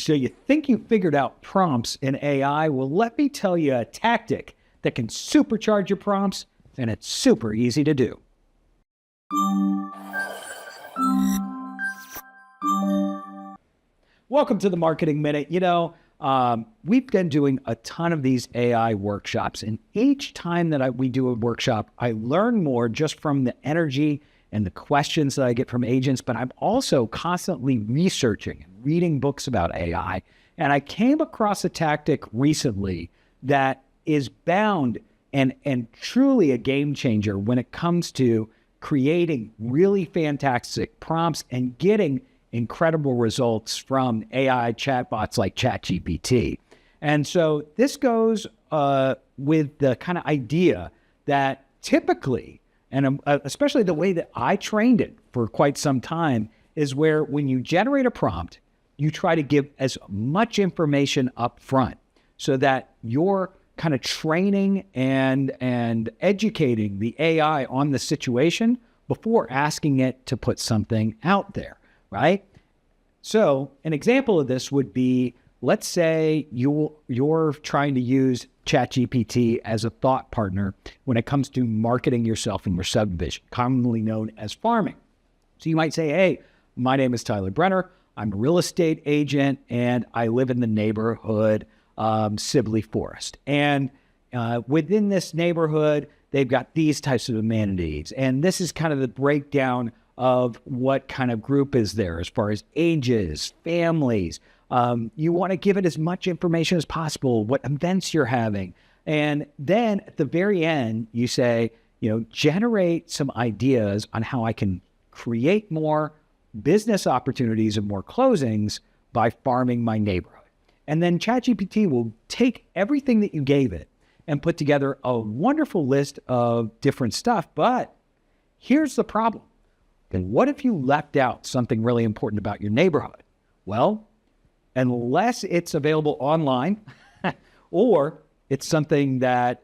So you think you figured out prompts in AI? Well, let me tell you a tactic that can supercharge your prompts, and it's super easy to do. Welcome to the Marketing Minute. We've been doing a ton of these AI workshops, and each time that we do a workshop, I learn more just from the energy and the questions that I get from agents, but I'm also constantly researching and reading books about AI. And I came across a tactic recently that is bound and truly a game changer when it comes to creating really fantastic prompts and getting incredible results from AI chatbots like ChatGPT. And so this goes with the kind of idea that typically, and especially the way that I trained it for quite some time, is where when you generate a prompt, you try to give as much information up front so that you're kind of training and educating the AI on the situation before asking it to put something out there, right? So an example of this would be, let's say you're trying to use ChatGPT as a thought partner when it comes to marketing yourself in your subdivision, commonly known as farming. So you might say, hey, my name is Tyler Brenner. I'm a real estate agent, and I live in the neighborhood Sibley Forest. And within this neighborhood, they've got these types of amenities. And this is kind of the breakdown of what kind of group is there as far as ages, families. You want to give it as much information as possible, what events you're having. And then at the very end, you say, generate some ideas on how I can create more business opportunities and more closings by farming my neighborhood. And then ChatGPT will take everything that you gave it and put together a wonderful list of different stuff. But here's the problem. Then what if you left out something really important about your neighborhood? Well, unless it's available online or it's something that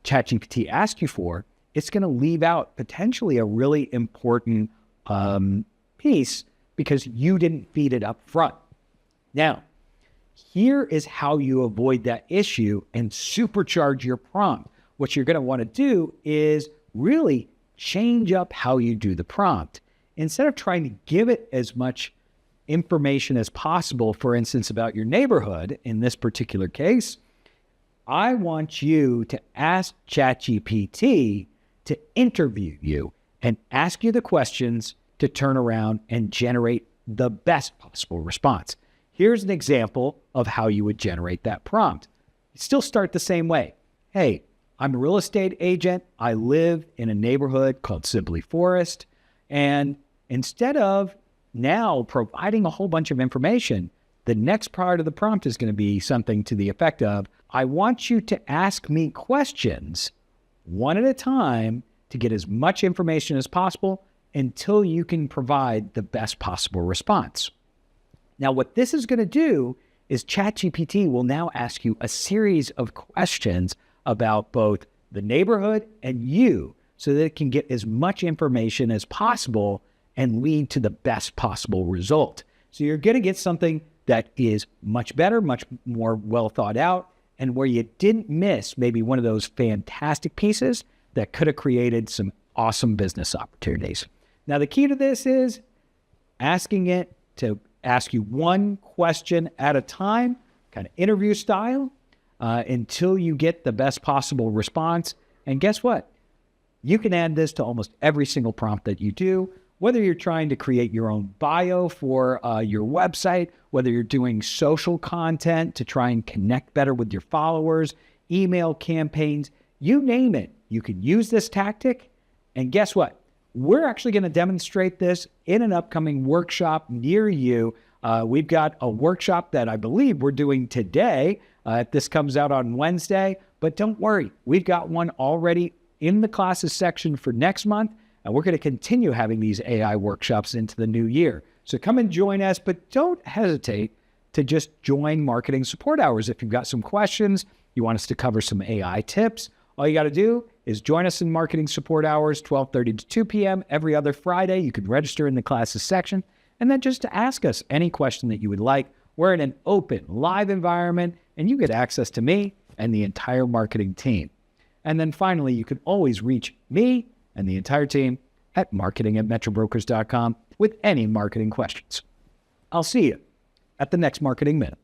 ChatGPT asks you for, it's going to leave out potentially a really important piece because you didn't feed it up front. Now, here is how you avoid that issue and supercharge your prompt. What you're going to want to do is really change up how you do the prompt. Instead of trying to give it as much information as possible, for instance, about your neighborhood, in this particular case, I want you to ask ChatGPT to interview you and ask you the questions to turn around and generate the best possible response. Here's an example of how you would generate that prompt. You still start the same way. Hey, I'm a real estate agent. I live in a neighborhood called Sibley Forest. And instead of now providing a whole bunch of information, the next part of the prompt is going to be something to the effect of, I want you to ask me questions one at a time to get as much information as possible until you can provide the best possible response. Now, what this is going to do is ChatGPT will now ask you a series of questions about both the neighborhood and you so that it can get as much information as possible and lead to the best possible result. So you're going to get something that is much better, much more well thought out, and where you didn't miss maybe one of those fantastic pieces that could have created some awesome business opportunities. Now, the key to this is asking it to ask you one question at a time, kind of interview style, until you get the best possible response. And guess what? You can add this to almost every single prompt that you do, whether you're trying to create your own bio for your website, whether you're doing social content to try and connect better with your followers, email campaigns, you name it. You can use this tactic. And guess what? We're actually going to demonstrate this in an upcoming workshop near you. We've got a workshop that I believe we're doing today. This comes out on Wednesday, but don't worry. We've got one already in the classes section for next month, and we're going to continue having these AI workshops into the new year. So come and join us, but don't hesitate to just join Marketing Support Hours. If you've got some questions, you want us to cover some AI tips, all you got to do is join us in Marketing Support Hours, 12:30 to 2 p.m. every other Friday. You can register in the classes section, and then just to ask us any question that you would like. We're in an open, live environment, and you get access to me and the entire marketing team. And then finally, you can always reach me and the entire team at marketing@metrobrokers.com with any marketing questions. I'll see you at the next Marketing Minute.